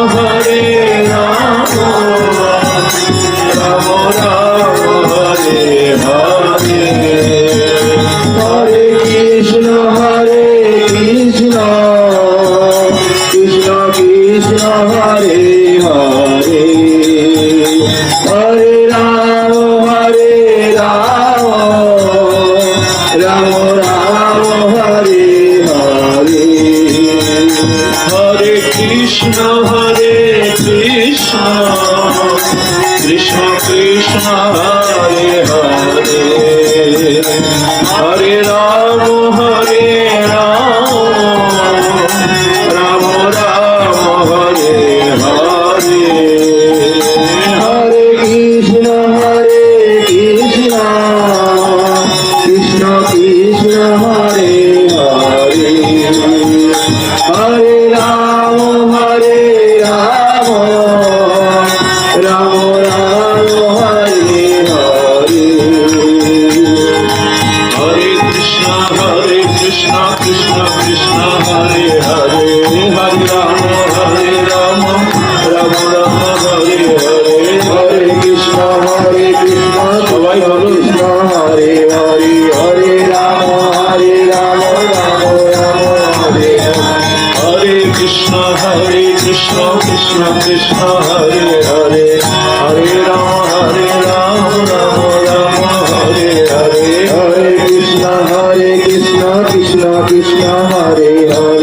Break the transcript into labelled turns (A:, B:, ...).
A: হরে রাম রাম রাম হরে হরে হরে কৃষ্ণ কৃষ্ণ কৃষ্ণ হরে হরে হরে রাম রাম রাম হরে হরে হরে কৃষ্ণ কৃষ্ণ কৃষ্ণ হরে হরে হরে রাম রাম রাম হরে হরে হরে কৃষ্ণ কৃষ্ণ কৃষ্ণ হরে হরে হরে রাম রাম রাম হরে হরে হরে কৃষ্ণ কৃষ্ণ কৃষ্ণ হরে হরে হরে রাম রাম রাম হরে হরে হরে কৃষ্ণ সবাই বলো কৃষ্ণ হরে হরে হরে রাম রাম রাম হরে হরে কৃষ্ণ কৃষ্ণ কৃষ্ণ হরে হরে হরে রাম রাম রাম হরে হরে হরে কৃষ্ণ কৃষ্ণ কৃষ্ণ হরে হরে